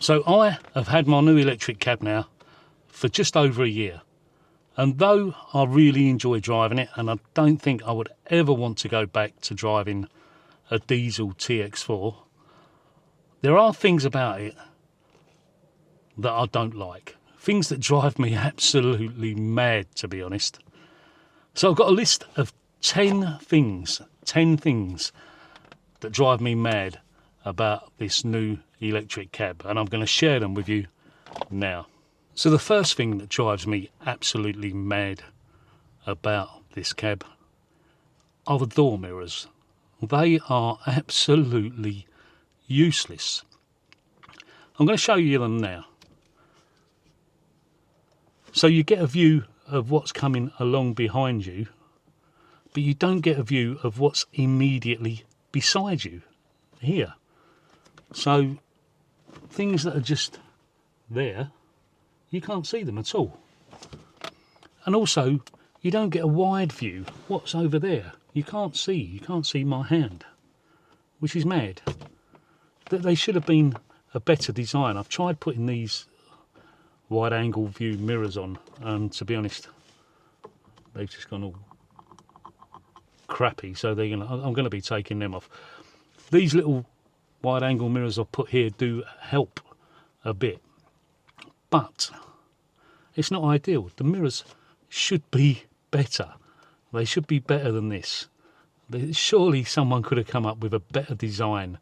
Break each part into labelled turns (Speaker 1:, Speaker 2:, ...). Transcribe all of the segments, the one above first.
Speaker 1: So I have had my new electric cab now for just over a year, and though I really enjoy driving it, and I don't think I would ever want to go back to driving a diesel TX4, there are things about it that I don't like. Things that drive me absolutely mad, to be honest. So I've got a list of 10 things that drive me mad about this new electric cab, and I'm going to share them with you now. So the first thing that drives me absolutely mad about this cab are the door mirrors. They are absolutely useless. I'm going to show you them now. So you get a view of what's coming along behind you, but you don't get a view of what's immediately beside you here. So things that are just there, you can't see them at all. And also, you don't get a wide view. What's over there? You can't see my hand, which is mad. That they should have been a better design. I've tried putting these wide angle view mirrors on, and to be honest, they've just gone all crappy, so I'm going to be taking them off. These little wide angle mirrors I've put here do help a bit, but it's not ideal. The mirrors should be better. They should be better than this. Surely someone could have come up with a better design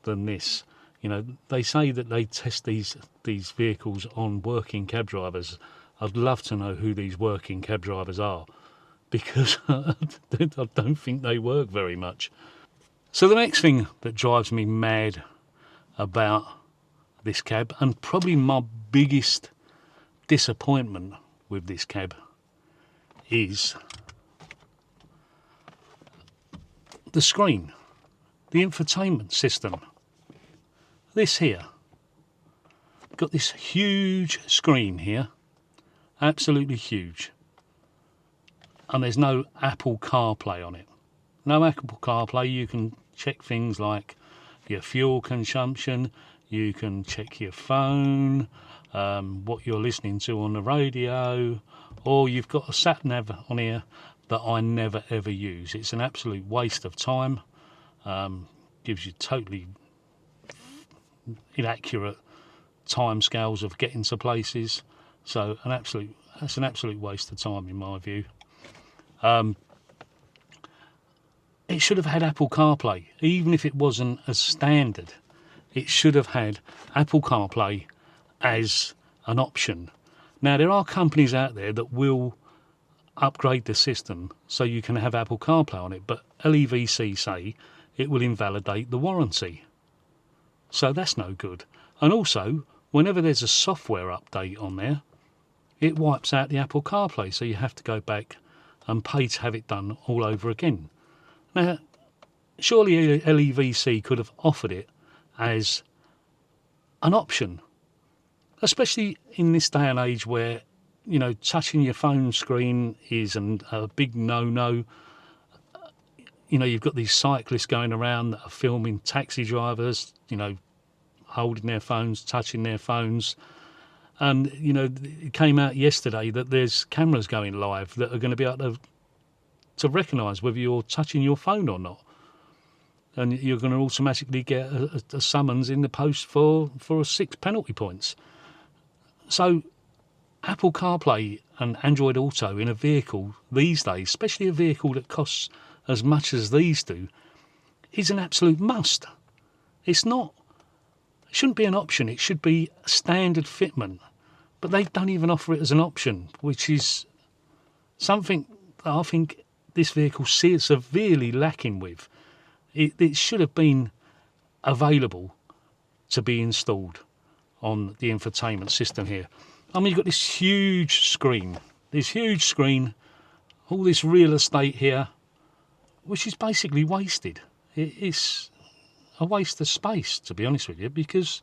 Speaker 1: than this. You know, they say that they test these vehicles on working cab drivers. I'd love to know who these working cab drivers are, because I don't think they work very much. So the next thing that drives me mad about this cab, and probably my biggest disappointment with this cab, is the screen, the infotainment system. This here, got this huge screen here, absolutely huge, and there's no Apple CarPlay on it. No Apple CarPlay. You can check things like your fuel consumption, you can check your phone, what you're listening to on the radio, or you've got a sat nav on here that I never ever use. It's an absolute waste of time. Gives you totally inaccurate time scales of getting to places, so that's an absolute waste of time in my view. It should have had Apple CarPlay, even if it wasn't as standard. It should have had Apple CarPlay as an option. Now, there are companies out there that will upgrade the system so you can have Apple CarPlay on it, but LEVC say it will invalidate the warranty. So that's no good. And also, whenever there's a software update on there, it wipes out the Apple CarPlay, so you have to go back and pay to have it done all over again. Now, surely LEVC could have offered it as an option, especially in this day and age where, you know, touching your phone screen is a big no-no. You know, you've got these cyclists going around that are filming taxi drivers, you know, holding their phones, touching their phones. And, you know, it came out yesterday that there's cameras going live that are going to be able to recognise whether you're touching your phone or not. And you're going to automatically get a summons in the post for 6 penalty points. So Apple CarPlay and Android Auto in a vehicle these days, especially a vehicle that costs as much as these do, is an absolute must. It shouldn't be an option, it should be a standard fitment. But they don't even offer it as an option, which is something that I think this vehicle is severely lacking with. It should have been available to be installed on the infotainment system here. I mean, you've got this huge screen, all this real estate here, which is basically wasted. It's a waste of space, to be honest with you, because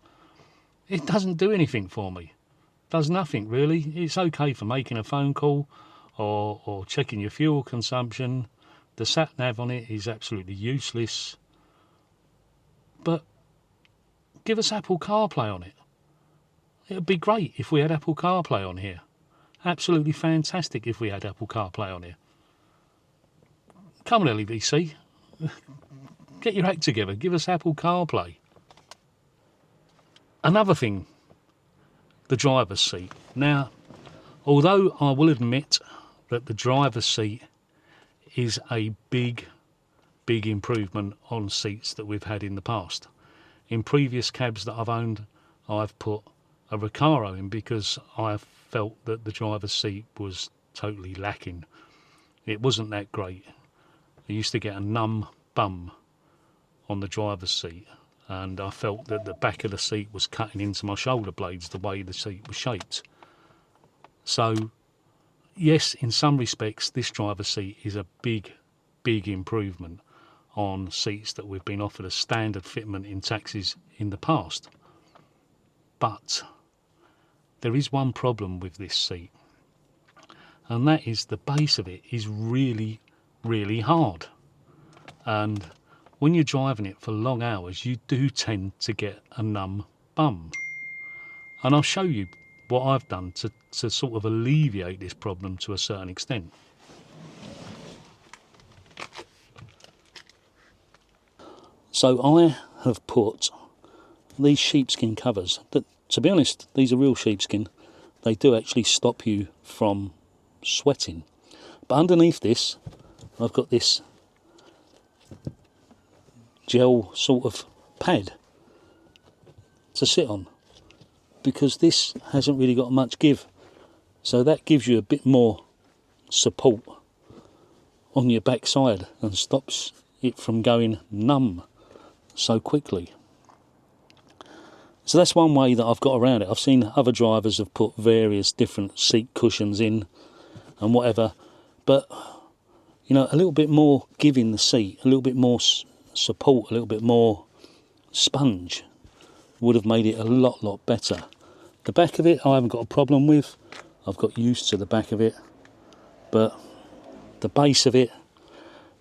Speaker 1: it doesn't do anything for me. It does nothing really. It's okay for making a phone call or checking your fuel consumption. The sat nav on it is absolutely useless. But give us Apple CarPlay on it. It would be great if we had Apple CarPlay on here. Absolutely fantastic if we had Apple CarPlay on here. Come on, LEVC. Get your act together. Give us Apple CarPlay. Another thing, the driver's seat. Now, although I will admit that the driver's seat is a big improvement on seats that we've had in the past. In previous cabs that I've owned, I've put a Recaro in because I felt that the driver's seat was totally lacking. It wasn't that great. I used to get a numb bum on the driver's seat, and I felt that the back of the seat was cutting into my shoulder blades the way the seat was shaped. So yes, in some respects this driver's seat is a big improvement on seats that we've been offered as standard fitment in taxis in the past. But there is one problem with this seat, and that is the base of it is really hard, and when you're driving it for long hours you do tend to get a numb bum. And I'll show you what I've done to sort of alleviate this problem to a certain extent. So I have put these sheepskin covers that, to be honest, these are real sheepskin. They do actually stop you from sweating. But underneath this, I've got this gel sort of pad to sit on, because this hasn't really got much give. So that gives you a bit more support on your backside and stops it from going numb so quickly. So that's one way that I've got around it. I've seen other drivers have put various different seat cushions in and whatever, but you know, a little bit more give in the seat, a little bit more support, a little bit more sponge would have made it a lot better. The back of it I haven't got a problem with. I've got used to the back of it, but the base of it,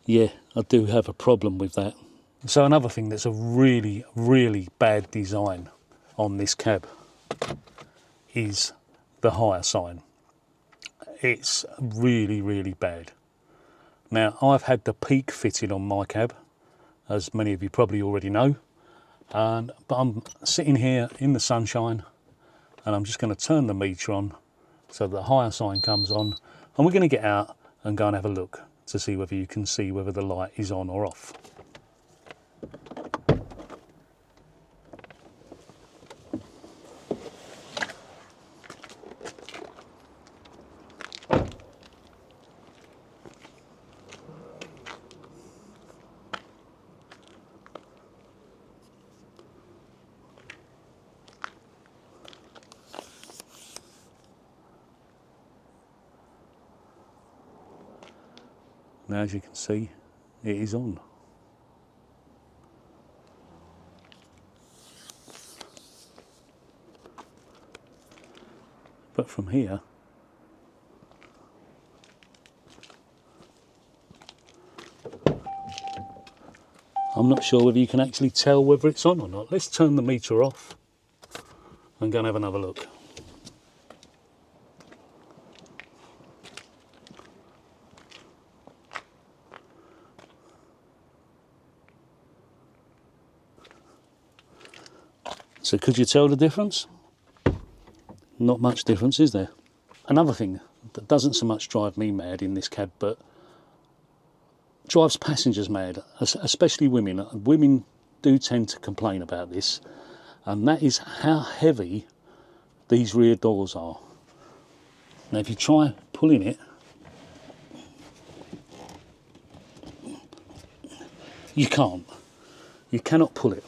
Speaker 1: yeah, I do have a problem with that. So another thing that's a really bad design on this cab is the hire sign. It's really bad. Now, I've had the peak fitted on my cab, as many of you probably already know, but I'm sitting here in the sunshine and I'm just going to turn the meter on so the hire sign comes on, and we're going to get out and go and have a look to see whether you can see whether the light is on or off. Now, as you can see, it is on. But from here, I'm not sure whether you can actually tell whether it's on or not. Let's turn the meter off and go and have another look. So could you tell the difference? Not much difference, is there? Another thing that doesn't so much drive me mad in this cab, but drives passengers mad, especially women. Women do tend to complain about this, and that is how heavy these rear doors are. Now if you try pulling it, you can't. You cannot pull it.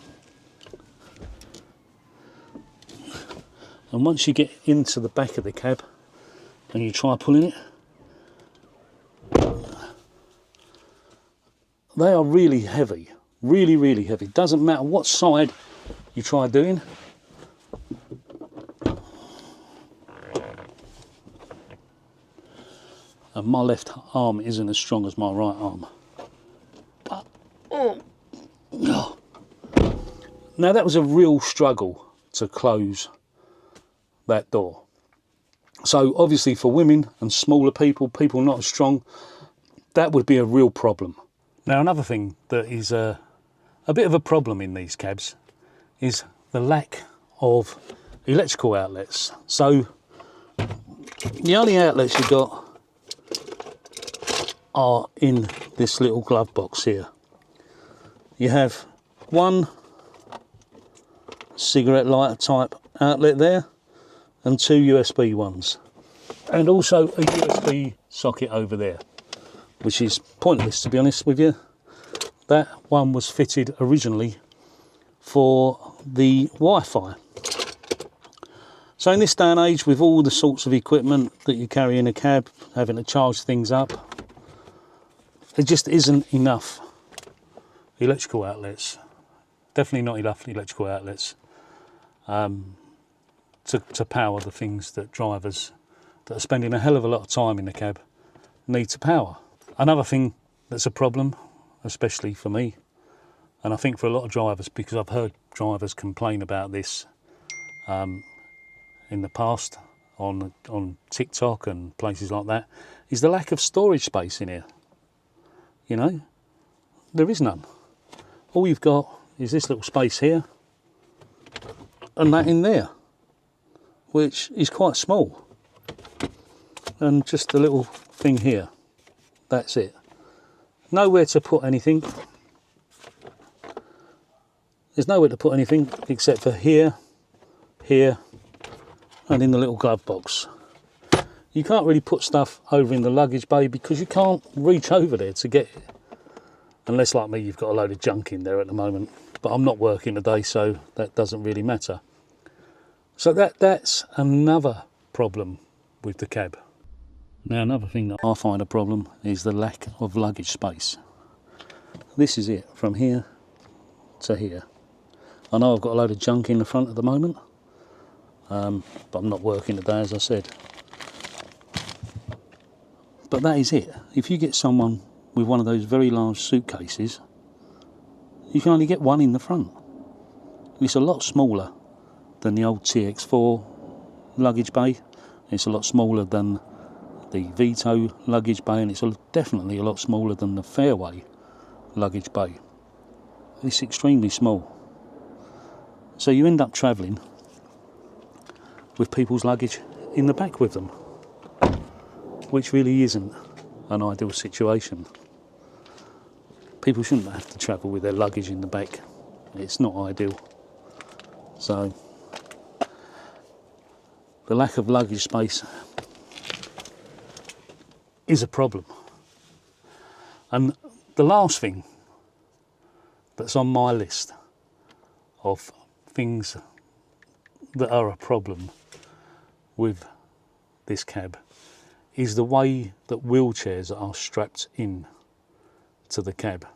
Speaker 1: And once you get into the back of the cab and you try pulling it, they are really heavy, really heavy. Doesn't matter what side you try doing. And my left arm isn't as strong as my right arm. But, oh. Now that was a real struggle to close that door. So obviously for women and smaller people, people not as strong, that would be a real problem. Now another thing that is a bit of a problem in these cabs is the lack of electrical outlets. So the only outlets you've got are in this little glove box here. You have one cigarette lighter type outlet there and two USB ones, and also a USB socket over there, which is pointless to be honest with you. That one was fitted originally for the Wi-Fi. So in this day and age, with all the sorts of equipment that you carry in a cab, having to charge things up, there just isn't enough electrical outlets. Definitely not enough electrical outlets to power the things that drivers that are spending a hell of a lot of time in the cab need to power. Another thing that's a problem, especially for me, and I think for a lot of drivers, because I've heard drivers complain about this in the past on TikTok and places like that, is the lack of storage space in here. You know, there is none. All you've got is this little space here and that in there, which is quite small, and just a little thing here. That's it. Nowhere to put anything. There's nowhere to put anything except for here, here, and in the little glove box. You can't really put stuff over in the luggage bay because you can't reach over there to get it. Unless, like me, you've got a load of junk in there at the moment. But I'm not working today, so that doesn't really matter. So that's another problem with the cab. Now, another thing that I find a problem is the lack of luggage space. This is it, from here to here. I know I've got a load of junk in the front at the moment, but I'm not working today, as I said. But that is it. If you get someone with one of those very large suitcases, you can only get one in the front. It's a lot smaller than the old TX4 luggage bay. It's a lot smaller than the Vito luggage bay, and it's definitely a lot smaller than the Fairway luggage bay. It's extremely small. So you end up travelling with people's luggage in the back with them, which really isn't an ideal situation. People shouldn't have to travel with their luggage in the back. It's not ideal. So the lack of luggage space is a problem. And the last thing that's on my list of things that are a problem with this cab is the way that wheelchairs are strapped in to the cab.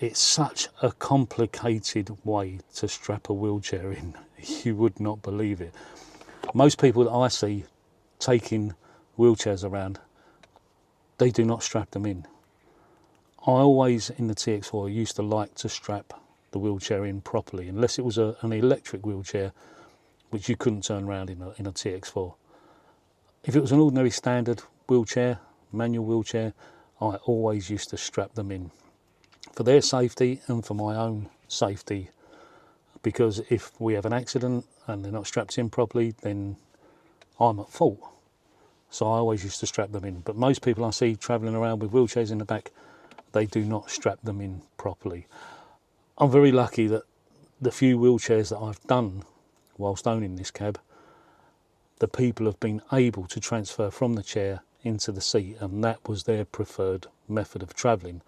Speaker 1: It's such a complicated way to strap a wheelchair in. You would not believe it. Most people that I see taking wheelchairs around, they do not strap them in. I always, in the TX4, used to like to strap the wheelchair in properly, unless it was an electric wheelchair, which you couldn't turn around in a TX4. If it was an ordinary standard wheelchair, manual wheelchair, I always used to strap them in for their safety and for my own safety, because if we have an accident and they're not strapped in properly, then I'm at fault. So I always used to strap them in. But most people I see travelling around with wheelchairs in the back, they do not strap them in properly. I'm very lucky that the few wheelchairs that I've done whilst owning this cab, the people have been able to transfer from the chair into the seat, and that was their preferred method of travelling,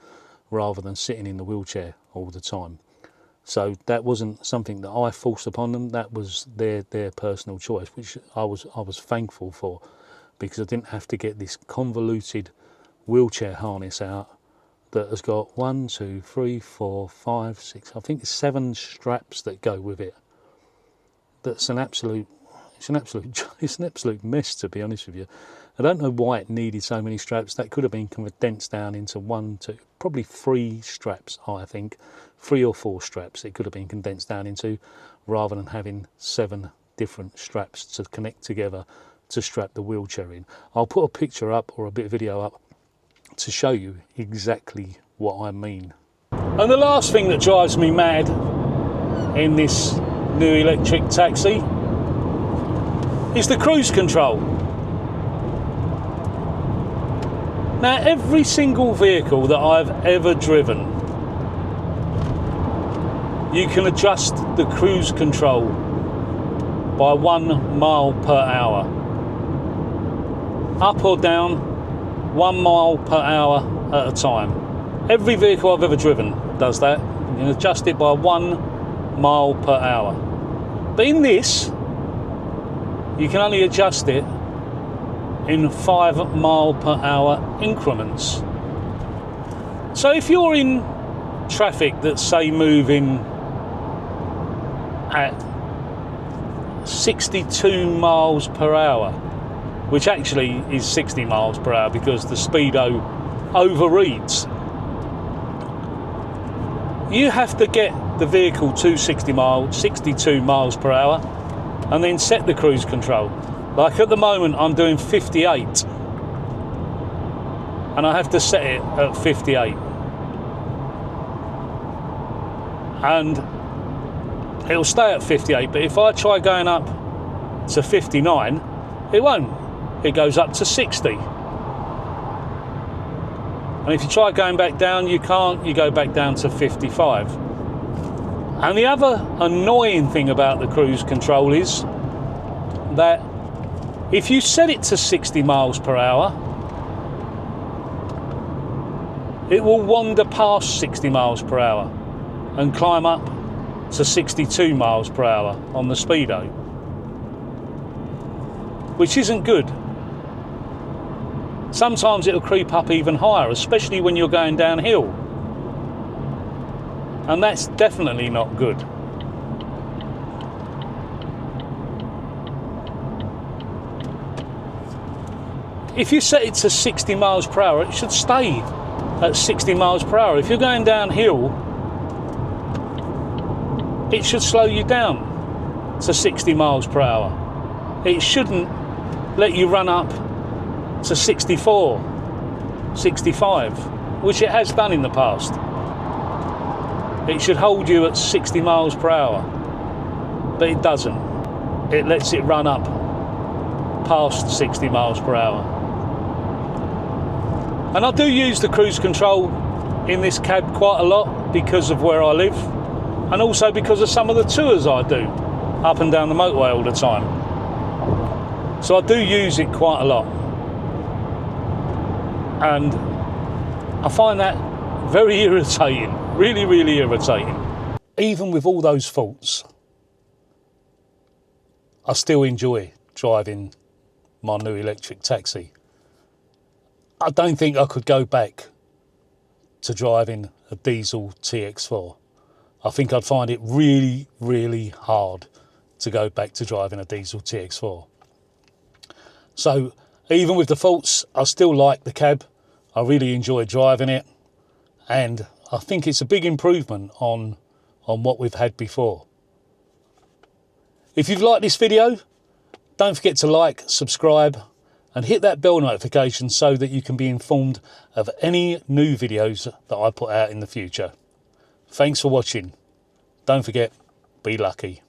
Speaker 1: rather than sitting in the wheelchair all the time. So that wasn't something that I forced upon them. That was their personal choice, which I was thankful for, because I didn't have to get this convoluted wheelchair harness out that has got 1, 2, 3, 4, 5, 6, I think it's 7 straps that go with it. That's an absolute mess, to be honest with you. I don't know why it needed so many straps. That could have been condensed down into 1, 2, probably 3 straps, I think. 3 or 4 straps it could have been condensed down into, rather than having 7 different straps to connect together to strap the wheelchair in. I'll put a picture up or a bit of video up to show you exactly what I mean. And the last thing that drives me mad in this new electric taxi is the cruise control. Now, every single vehicle that I've ever driven, you can adjust the cruise control by 1 mile per hour. Up or down, 1 mile per hour at a time. Every vehicle I've ever driven does that. You can adjust it by 1 mile per hour. But in this, you can only adjust it in 5 mile per hour increments. So if you're in traffic that's, say, moving at 62 miles per hour, which actually is 60 miles per hour because the speedo overreads, you have to get the vehicle to 62 miles per hour and then set the cruise control. Like at the moment I'm doing 58 and I have to set it at 58, and it'll stay at 58, but if I try going up to 59, it won't. It goes up to 60. And if you try going back down, you can't. You go back down to 55. And the other annoying thing about the cruise control is that if you set it to 60 miles per hour, it will wander past 60 miles per hour and climb up to 62 miles per hour on the speedo, which isn't good. Sometimes it'll creep up even higher, especially when you're going downhill, and that's definitely not good. If you set it to 60 miles per hour, it should stay at 60 miles per hour. If you're going downhill, it should slow you down to 60 miles per hour. It shouldn't let you run up to 64, 65, which it has done in the past. It should hold you at 60 miles per hour, but it doesn't. It lets it run up past 60 miles per hour. And I do use the cruise control in this cab quite a lot because of where I live, and also because of some of the tours I do up and down the motorway all the time. So I do use it quite a lot, and I find that very irritating, really, really irritating. Even with all those faults, I still enjoy driving my new electric taxi. I don't think I could go back to driving a diesel TX4. I think I'd find it really, really hard to go back to driving a diesel TX4. So even with the faults, I still like the cab. I really enjoy driving it, and I think it's a big improvement on what we've had before. If you've liked this video, don't forget to like, subscribe, and hit that bell notification so that you can be informed of any new videos that I put out in the future. Thanks for watching. Don't forget, be lucky.